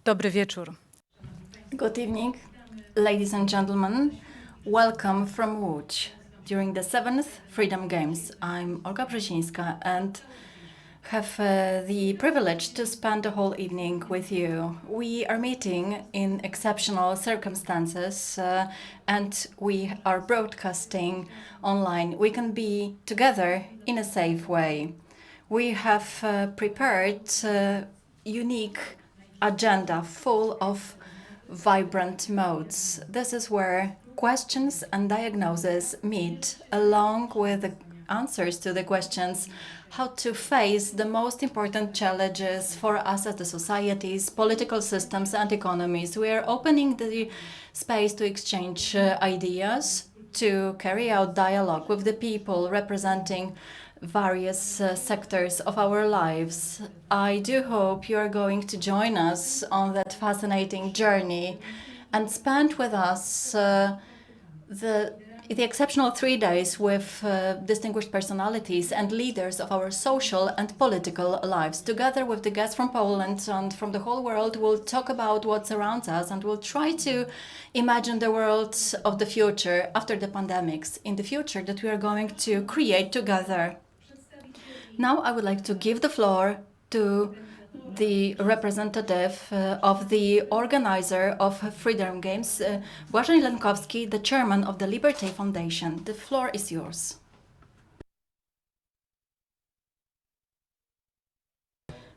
Dobry wieczór. Good evening, ladies and gentlemen. Welcome from Łódź during the 7th Freedom Games. I'm Olga Brzezińska and have the privilege to spend the whole evening with you. We are meeting in exceptional circumstances and we are broadcasting online. We can be together in a safe way. We have prepared a unique agenda full of vibrant modes. This is where questions and diagnosis meet, along with the answers to the questions how to face the most important challenges for us as the societies, political systems and economies. We are opening the space to exchange ideas, to carry out dialogue with the people representing various sectors of our lives. I do hope you are going to join us on that fascinating journey and spend with us the exceptional 3 days with distinguished personalities and leaders of our social and political lives. Together with the guests from Poland and from the whole world, we'll talk about what surrounds us and we'll try to imagine the world of the future after the pandemics, in the future that we are going to create together. Now I would like to give the floor to the representative of the organizer of Freedom Games, Błażej Lenkowski, the chairman of the Liberté Foundation. The floor is yours.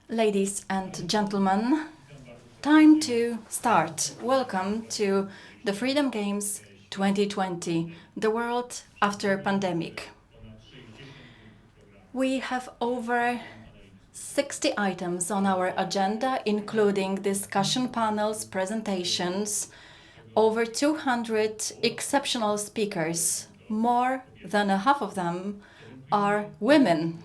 Ladies and gentlemen, time to start. Welcome to the Freedom Games 2020, the world after pandemic. We have over 60 items on our agenda, including discussion panels, presentations, over 200 exceptional speakers. More than a half of them are women.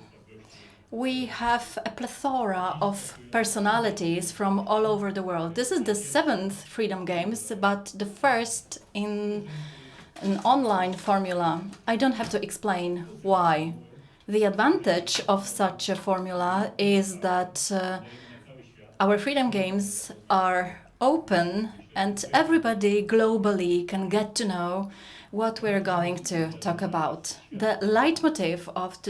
We have a plethora of personalities from all over the world. This is the 7th Freedom Games, but the first in an online formula. I don't have to explain why. The advantage of such a formula is that our Freedom Games are open and everybody globally can get to know what we're going to talk about. The leitmotif of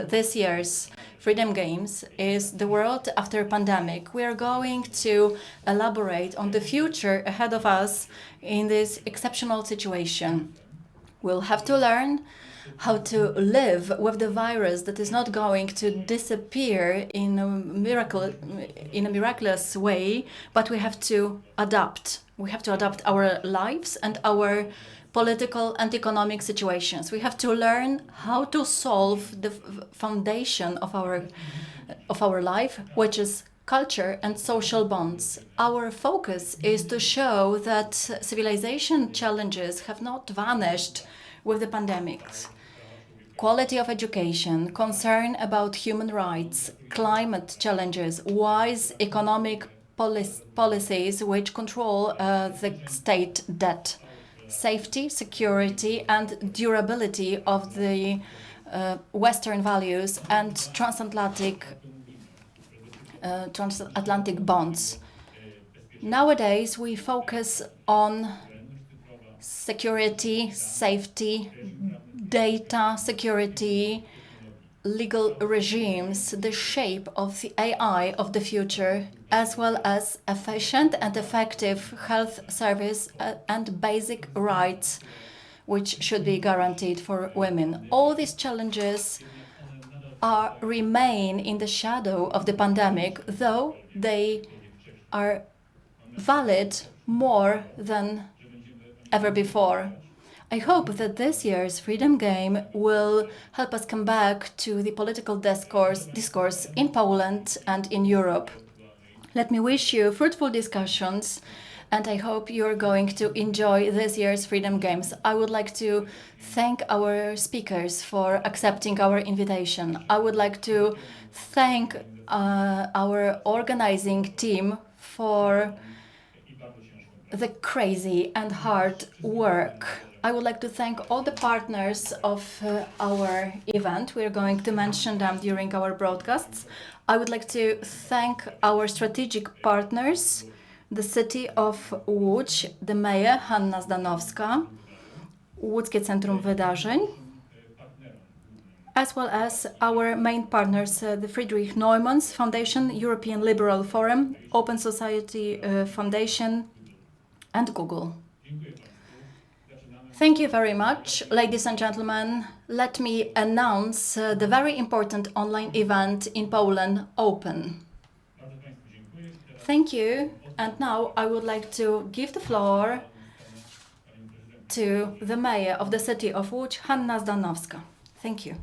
this year's Freedom Games is the world after pandemic. We are going to elaborate on the future ahead of us in this exceptional situation. We'll have to learn how to live with the virus that is not going to disappear in a miraculous way, but we have to adapt. We have to adapt our lives and our political and economic situations. We have to learn how to solve the foundation of our life, which is culture and social bonds. Our focus is to show that civilization challenges have not vanished with the pandemics. Quality of education, concern about human rights, climate challenges, wise economic policies which control the state debt, safety, security and durability of the Western values and transatlantic bonds. Nowadays we focus on security, safety, data security, legal regimes, the shape of the AI of the future, as well as efficient and effective health service and basic rights, which should be guaranteed for women. All these challenges remain in the shadow of the pandemic, though they are valid more than ever before. I hope that this year's Freedom Game will help us come back to the political discourse in Poland and in Europe. Let me wish you fruitful discussions, and I hope you're going to enjoy this year's Freedom Games. I would like to thank our speakers for accepting our invitation. I would like to thank our organizing team for the crazy and hard work. I would like to thank all the partners of our event. We're going to mention them during our broadcasts. I would like to thank our strategic partners the city of Łódź, the mayor, Hanna Zdanowska, Łódzkie Centrum Wydarzeń, as well as our main partners, the Friedrich-Naumann Foundation, European Liberal Forum, Open Society Foundation, and Google. Thank you very much, ladies and gentlemen. Let me announce the very important online event in Poland, Open. Thank you. And now I would like to give the floor to the mayor of the city of Łódź, Hanna Zdanowska. Thank you.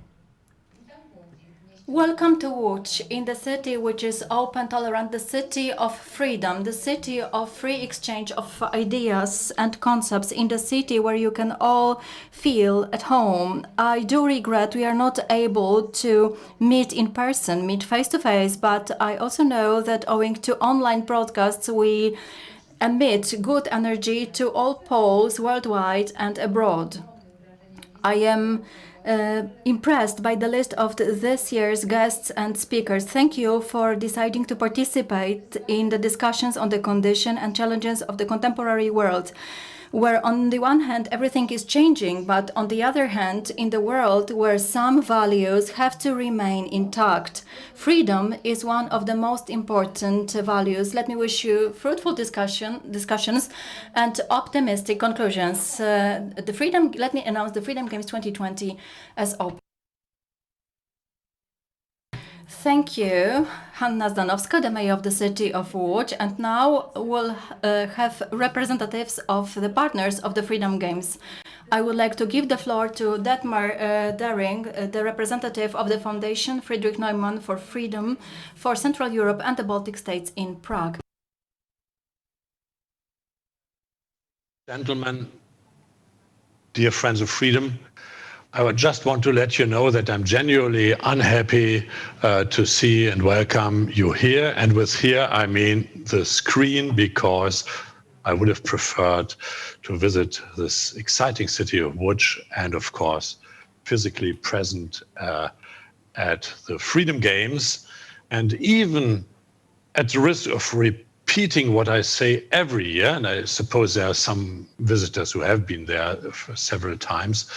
Welcome to Łódź, in the city which is open, tolerant, the city of freedom, the city of free exchange of ideas and concepts, in the city where you can all feel at home. I do regret we are not able to meet in person, meet face to face, but I also know that owing to online broadcasts, we emit good energy to all Poles worldwide and abroad. I am impressed by the list of this year's guests and speakers. Thank you for deciding to participate in the discussions on the condition and challenges of the contemporary world, where on the one hand everything is changing, but on the other hand, in the world where some values have to remain intact. Freedom is one of the most important values. Let me wish you fruitful discussions and optimistic conclusions. Let me announce the Freedom Games 2020 as open. Thank you, Hanna Zdanowska, the mayor of the city of Łódź. And now we'll have representatives of the partners of the Freedom Games. I would like to give the floor to Detmar Doering, the representative of the Foundation Friedrich-Naumann for Freedom for Central Europe and the Baltic States in Prague. Gentlemen, dear friends of freedom, I would just want to let you know that I'm genuinely unhappy to see and welcome you here. And with here, I mean the screen, because I would have preferred to visit this exciting city of Łódź and, of course, physically present at the Freedom Games. And even at the risk of repeating what I say every year, and I suppose there are some visitors who have been there for several times,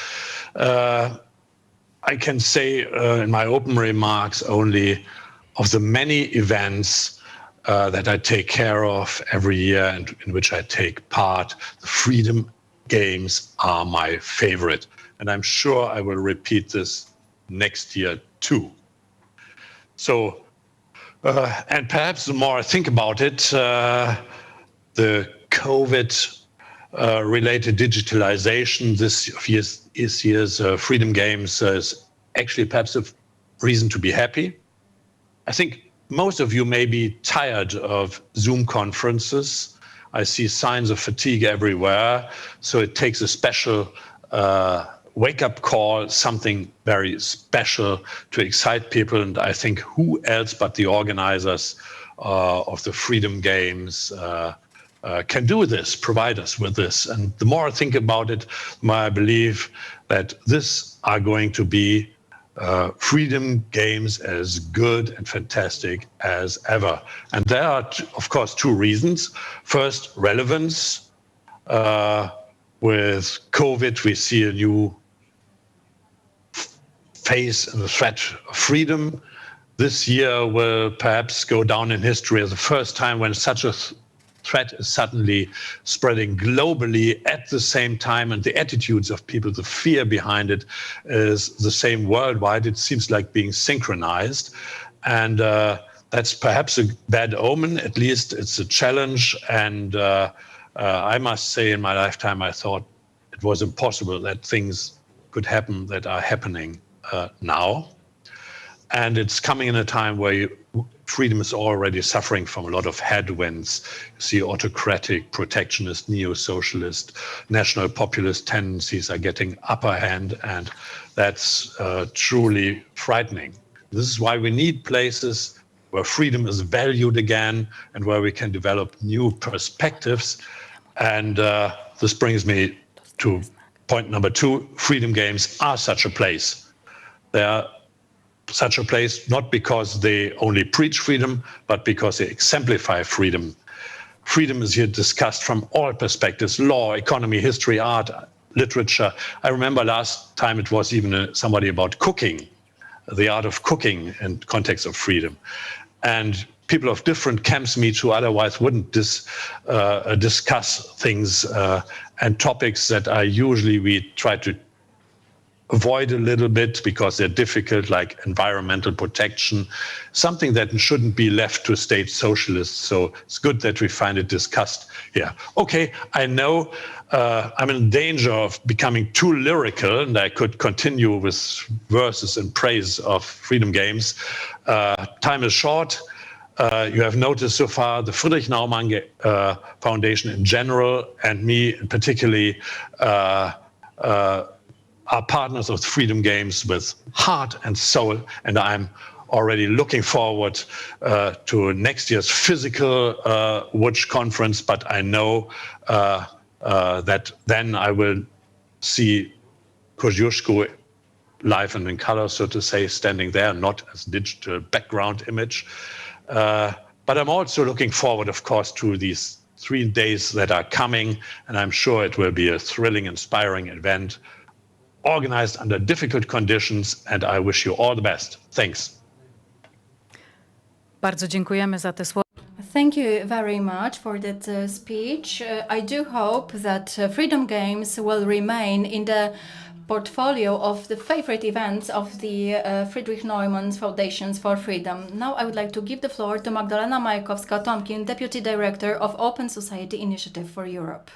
I can say in my open remarks only of the many events that I take care of every year and in which I take part, the Freedom Games are my favorite. And I'm sure I will repeat this next year too. So, and perhaps the more I think about it, the COVID related digitalization this year's Freedom Games is actually perhaps a reason to be happy. I think most of you may be tired of Zoom conferences. I see signs of fatigue everywhere. So it takes a special wake-up call, something very special to excite people. And I think who else but the organizers of the Freedom Games can do this, provide us with this. And the more I think about it, the more I believe that this are going to be Freedom Games as good and fantastic as ever. And there are, of course, two reasons. First, relevance. With COVID, we see a new phase in the threat of freedom. This year will perhaps go down in history as the first time when such a threat is suddenly spreading globally at the same time, and the attitudes of people, the fear behind it is the same worldwide. It seems like being synchronized, and that's perhaps a bad omen. At least it's a challenge, and I must say in my lifetime I thought it was impossible that things could happen that are happening now. And it's coming in a time where freedom is already suffering from a lot of headwinds. You see autocratic, protectionist, neo-socialist, national populist tendencies are getting upper hand, and that's truly frightening. This is why we need places where freedom is valued again and where we can develop new perspectives. And this brings me to point number two. Freedom Games are such a place. They are such a place not because they only preach freedom, but because they exemplify freedom. freedom is here discussed from all perspectives: law, economy, history, art, literature. I remember last time it was even somebody about cooking, the art of cooking in context of freedom. And people of different camps meet who otherwise wouldn't discuss things and topics that we try to avoid a little bit because they're difficult, like environmental protection, something that shouldn't be left to state socialists. So it's good that we find it discussed here. Okay, I know I'm in danger of becoming too lyrical, and I could continue with verses in praise of freedom games. Time is short. You have noticed so far the Friedrich-Naumann Foundation in general, and me particularly, are partners of Freedom Games with heart and soul, and I'm already looking forward to next year's physical Łódź conference, but I know that then I will see Kościuszko live and in color, so to say, standing there, not as digital background image. But I'm also looking forward, of course, to these 3 days that are coming, and I'm sure it will be a thrilling, inspiring event, organized under difficult conditions, and I wish you all the best. Thanks. Bardzo dziękujemy za te słowa. Thank you very much for that speech. I do hope that Freedom Games will remain in the portfolio of the favorite events of the Friedrich-Naumann Foundations for Freedom. Now I would like to give the floor to Magdalena Majkowska-Tomkin, Deputy Director of Open Society Initiative for Europe.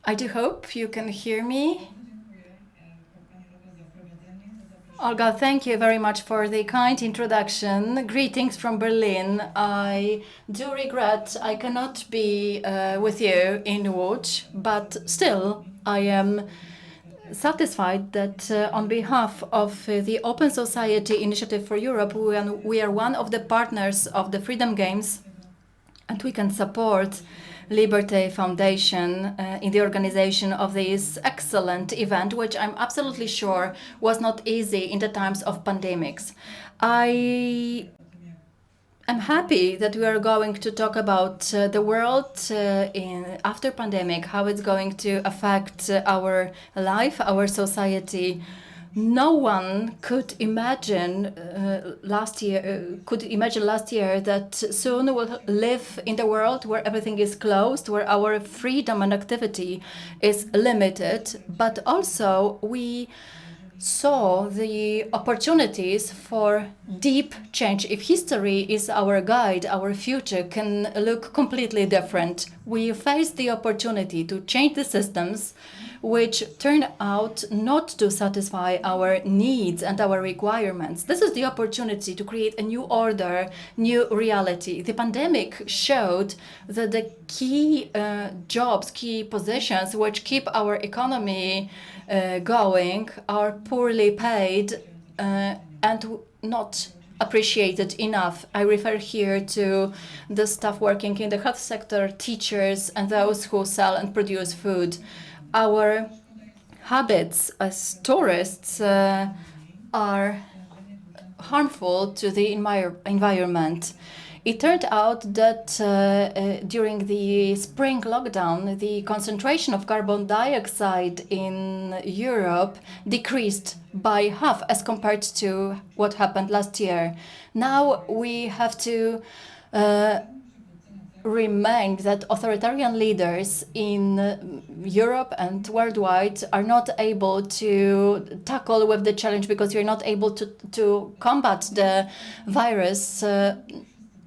I do hope you can hear me. Olga, thank you very much for the kind introduction. Greetings from Berlin. I do regret I cannot be with you in Łódź, but still I am satisfied that on behalf of the Open Society Initiative for Europe, we are one of the partners of the Freedom Games, and we can support Liberté Foundation in the organization of this excellent event, which I'm absolutely sure was not easy in the times of pandemics. I am happy that we are going to talk about the world after pandemic, how it's going to affect our life, our society. No one could imagine last year that soon we'll live in the world where everything is closed, where our freedom and activity is limited, but also we saw the opportunities for deep change. If history is our guide, our future can look completely different. We faced the opportunity to change the systems which turned out not to satisfy our needs and our requirements. This is the opportunity to create a new order, new reality. The pandemic showed that the key jobs, key positions which keep our economy going are poorly paid and not appreciated enough. I refer here to the staff working in the health sector, teachers, and those who sell and produce food. Our habits as tourists are harmful to the environment. It turned out that during the spring lockdown, the concentration of carbon dioxide in Europe decreased by half as compared to what happened last year. Now we have to remind that authoritarian leaders in Europe and worldwide are not able to tackle with the challenge because you're not able to combat the virus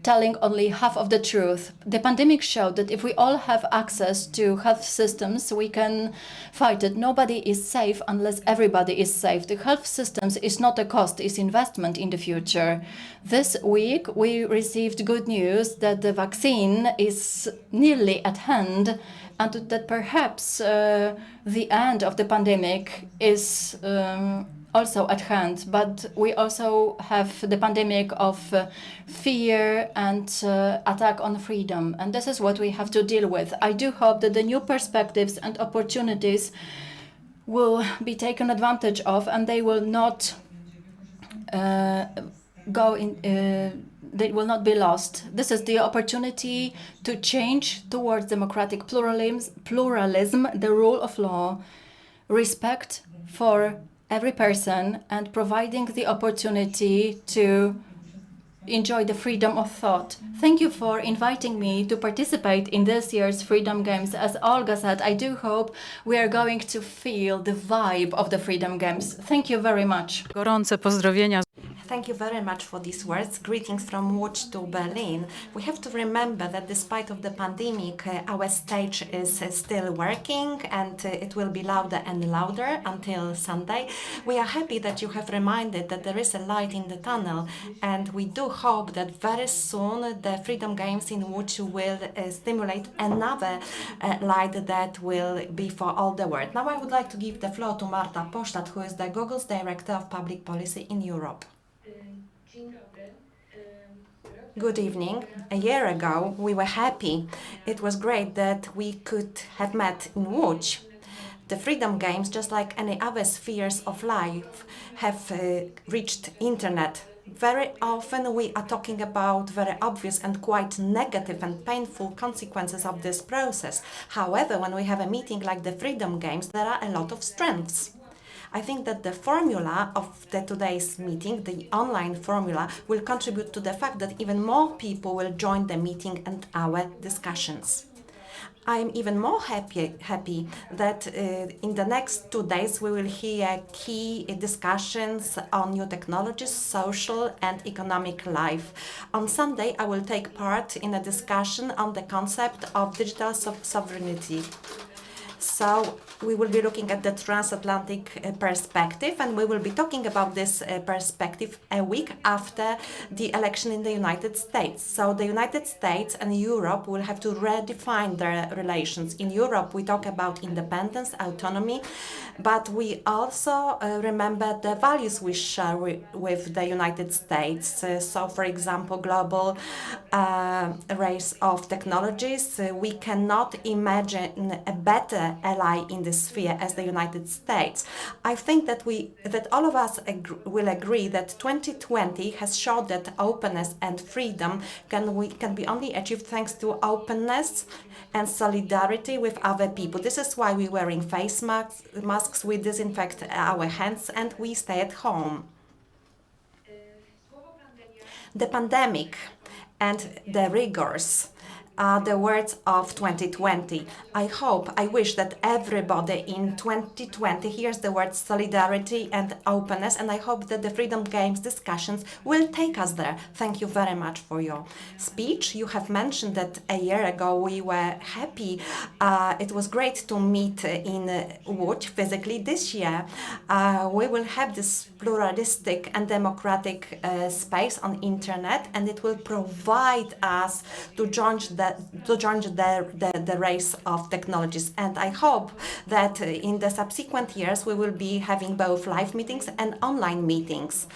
telling only half of the truth. The pandemic showed that if we all have access to health systems, we can fight it. Nobody is safe unless everybody is safe. The health systems is not a cost, it's investment in the future. This week, we received good news that the vaccine is nearly at hand and that perhaps the end of the pandemic is also at hand, but we also have the pandemic of fear and attack on freedom, and this is what we have to deal with. I do hope that the new perspectives and opportunities will be taken advantage of, and they will not they will not be lost. This is the opportunity to change towards democratic pluralism, the rule of law, respect for every person, and providing the opportunity to enjoy the freedom of thought. Thank you for inviting me to participate in this year's Freedom Games. As Olga said, I do hope we are going to feel the vibe of the Freedom Games. Thank you very much. Gorące pozdrowienia. Thank you very much for these words. Greetings from Łódź to Berlin. We have to remember that despite of the pandemic, our stage is still working, and it will be louder and louder until Sunday. We are happy that you have reminded that there is a light in the tunnel, and we do hope that very soon the Freedom Games in Łódź will stimulate another light that will be for all the world. Now I would like to give the floor to Marta Poślad, who is the Google's Director of Public Policy in Europe. Good evening. A year ago, we were happy. It was great that we could have met in Łódź. The Freedom Games, just like any other spheres of life, have reached internet. Very often we are talking about very obvious and quite negative and painful consequences of this process. However, when we have a meeting like the Freedom Games, there are a lot of strengths. I think that the formula of today's meeting, the online formula, will contribute to the fact that even more people will join the meeting and our discussions. I am even more happy that in the next 2 days we will hear key discussions on new technologies, social and economic life. On Sunday, I will take part in a discussion on the concept of digital sovereignty. So we will be looking at the transatlantic perspective, and we will be talking about this perspective a week after the election in the United States. So the United States and Europe will have to redefine their relations. In Europe, we talk about independence, autonomy, but we also remember the values we share with the United States. So, for example, global race of technologies. We cannot imagine a better ally in this sphere as the United States. I think that all of us will agree that 2020 has shown that openness and freedom can be only achieved thanks to openness and solidarity with other people. This is why we're wearing face masks, we disinfect our hands, and we stay at home. The pandemic and the rigors are the words of 2020. I wish that everybody in 2020 hears the words solidarity and openness, and I hope that the Freedom Games discussions will take us there. Thank you very much for your speech. You have mentioned that a year ago we were happy. It was great to meet in Łódź physically. This year we will have this pluralistic and democratic space on internet, and it will provide us to join the race of technologies. And I hope that in the subsequent years we will be having both live meetings and online meetings.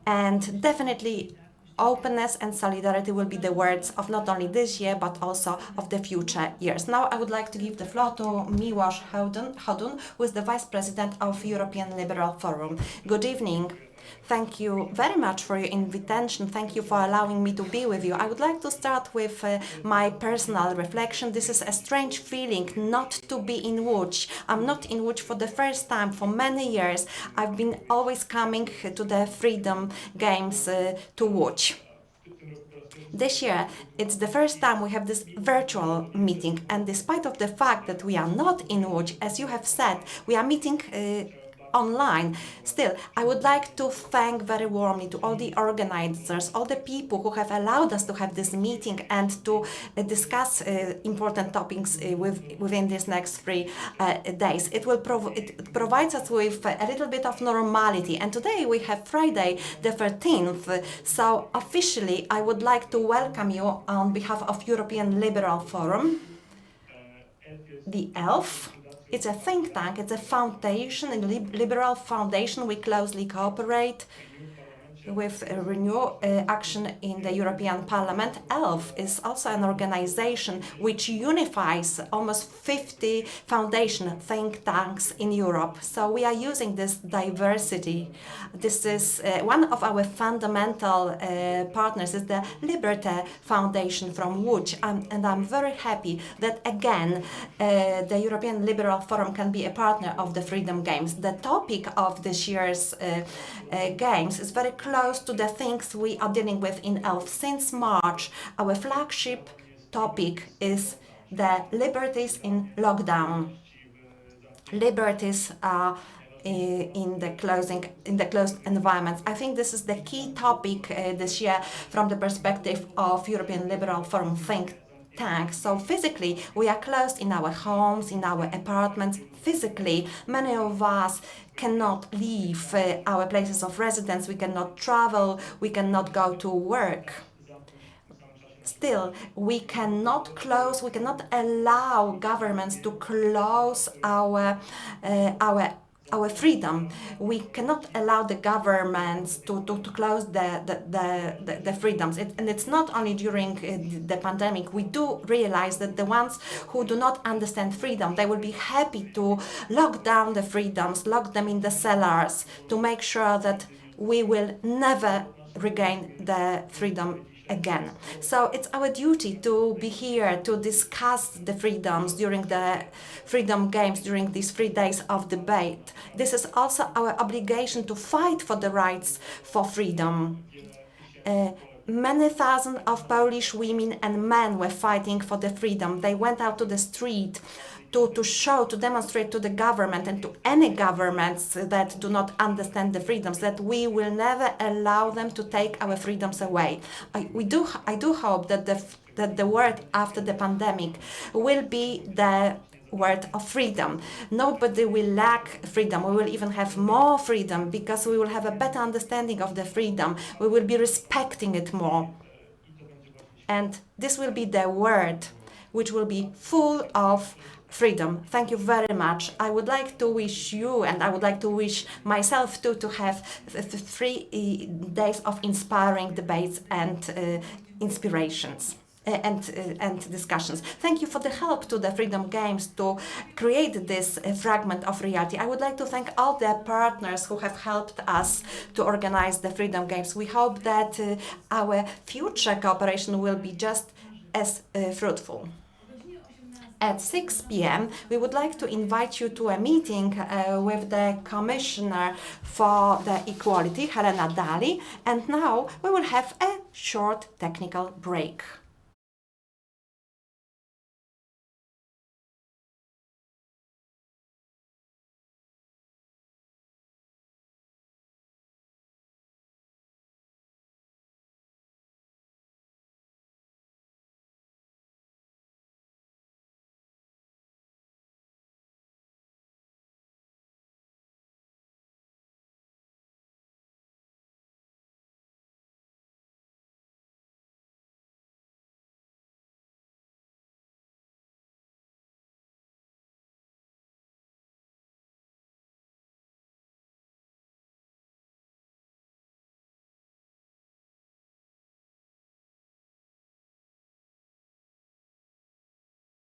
And definitely openness and solidarity will be the words of not only this year but also of the future years. Now I would like to give the floor to Miłosz Hodun, who is the Vice President of European Liberal Forum. Good evening. Thank you very much for your invitation. Thank you for allowing me to be with you. I would like to start with my personal reflection. This is a strange feeling not to be in Łódź. I'm not in Łódź for the first time for many years. I've been always coming to the Freedom Games to Łódź. This year, it's the first time we have this virtual meeting, and despite of the fact that we are not in Łódź, as you have said, we are meeting online. Still, I would like to thank very warmly to all the organizers, all the people who have allowed us to have this meeting and to discuss important topics within these next 3 days. It provides us with a little bit of normality. And today we have Friday the 13th. So officially, I would like to welcome you on behalf of European Liberal Forum, the ELF. It's a think tank, it's a foundation, a liberal foundation. We closely cooperate with Renew Action in the European Parliament. ELF is also an organization which unifies almost 50 foundation think tanks in Europe. So we are using this diversity. This is one of our fundamental partners is the Liberté Foundation from Łódź. And I'm very happy that again the European Liberal Forum can be a partner of the Freedom Games. The topic of this year's Games is very close to the things we are dealing with in ELF. Since March, our flagship topic is the liberties in lockdown. Liberties are in the closed environments. I think this is the key topic this year from the perspective of European Liberal Forum think tank. So physically, we are closed in our homes, in our apartments. Physically, many of us cannot leave our places of residence. We cannot travel. We cannot go to work. Still, we cannot allow governments to close our freedom. We cannot allow the governments to close the freedoms. And it's not only during the pandemic. We do realize that the ones who do not understand freedom, they will be happy to lock down the freedoms, lock them in the cellars, to make sure that we will never regain the freedom again. So it's our duty to be here to discuss the freedoms during the Freedom Games, during these 3 days of debate. This is also our obligation to fight for the rights for freedom. Many thousands of Polish women and men were fighting for the freedom. They went out to the street to demonstrate to the government and to any governments that do not understand the freedoms that we will never allow them to take our freedoms away. I do hope that the word after the pandemic will be the word of freedom. Nobody will lack freedom. We will even have more freedom because we will have a better understanding of the freedom. We will be respecting it more. And this will be the word which will be full of freedom. Thank you very much. I would like to wish you, and I would like to wish myself too, to have 3 days of inspiring debates and inspirations and discussions. Thank you for the help to the Freedom Games to create this fragment of reality. I would like to thank all the partners who have helped us to organize the Freedom Games. We hope that our future cooperation will be just as fruitful. At 6 p.m., we would like to invite you to a meeting with the Commissioner for the Equality, Helena Dalli, and now we will have a short technical break.